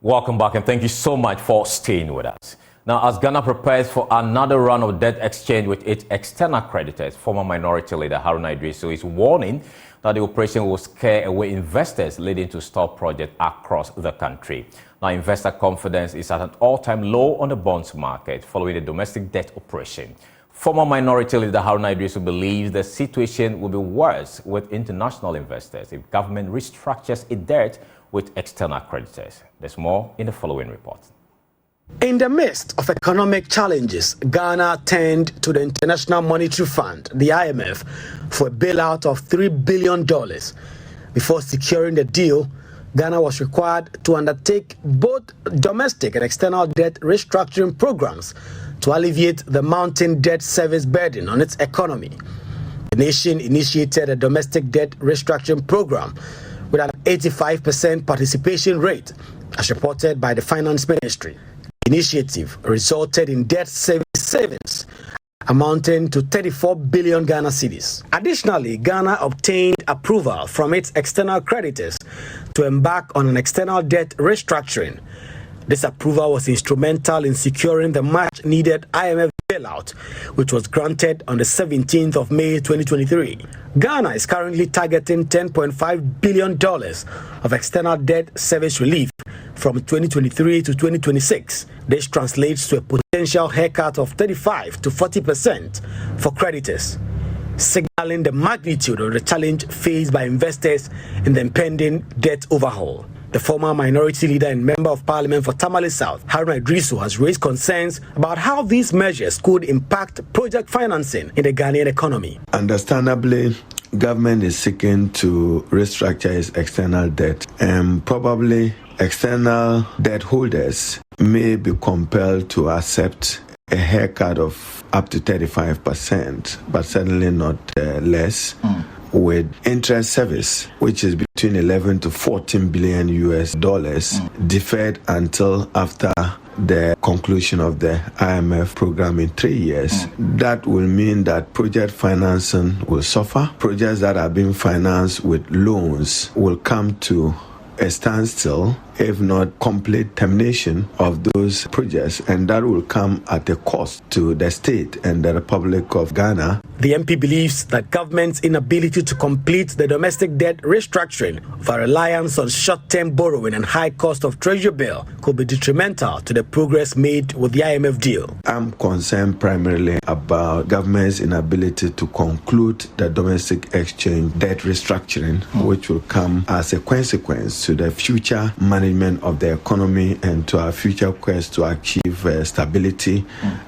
Welcome back and thank you so much for staying with us. Now, as Ghana prepares for another round of debt exchange with its external creditors, former minority leader Haruna Iddrisu is warning that the operation will scare away investors, leading to stalled projects across the country. Now, investor confidence is at an all-time low on the bonds market following the domestic debt operation. Former minority leader Haruna Iddrisu believes the situation will be worse with international investors if government restructures its debt with external creditors. There's more in the following report. In the midst of economic challenges, Ghana turned to the International Monetary Fund, the IMF, for a bailout of $3 billion. Before securing the deal, Ghana was required to undertake both domestic and external debt restructuring programs to alleviate the mounting debt service burden on its economy. The nation initiated a domestic debt restructuring program with an 85% participation rate, as reported by the Finance Ministry. The initiative resulted in debt service savings amounting to 34 billion Ghana cedis. Additionally, Ghana obtained approval from its external creditors to embark on an external debt restructuring. This approval was instrumental in securing the much-needed IMF bailout, which was granted on the 17th of May 2023. Ghana is currently targeting $10.5 billion of external debt service relief from 2023 to 2026. This translates to a potential haircut of 35 to 40% for creditors, signaling the magnitude of the challenge faced by investors in the impending debt overhaul. The former minority leader and member of parliament for Tamale South, Haruna Iddrisu, has raised concerns about how these measures could impact project financing in the Ghanaian economy. Understandably, government is seeking to restructure its external debt, and probably external debt holders may be compelled to accept a haircut of up to 35%, but certainly not less. With interest service, which is between 11 to 14 billion US dollars, deferred until after the conclusion of the IMF program in 3 years. That will mean that project financing will suffer. Projects that are being financed with loans will come to a standstill, if not complete termination of those projects, and that will come at a cost to the state and the Republic of Ghana. The MP believes that government's inability to complete the domestic debt restructuring for reliance on short-term borrowing and high cost of treasury bill could be detrimental to the progress made with the IMF deal. I'm concerned primarily about government's inability to conclude the domestic exchange debt restructuring, which will come as a consequence to the future management of the economy and to our future quest to achieve stability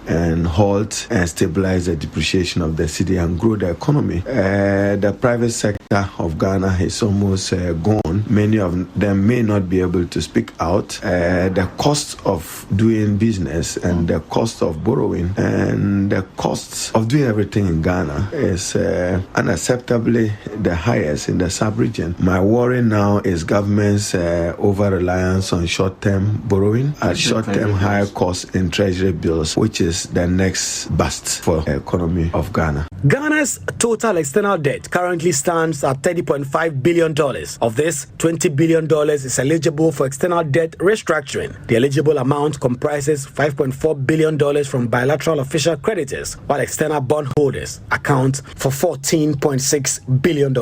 and halt and stabilize the depreciation of the cedi and grow the economy. The private sector of Ghana is almost gone. Many of them may not be able to speak out. The cost of doing business and the cost of borrowing and the costs of doing everything in Ghana is unacceptably the highest in the sub-region. My worry now is government's over-reliance on short-term borrowing at short-term higher cost in treasury bills, which is the next bust for the economy of Ghana. Ghana's total external debt currently stands at $30.5 billion. Of this, $20 billion is eligible for external debt restructuring. The eligible amount comprises $5.4 billion from bilateral official creditors, while external bondholders account for $14.6 billion.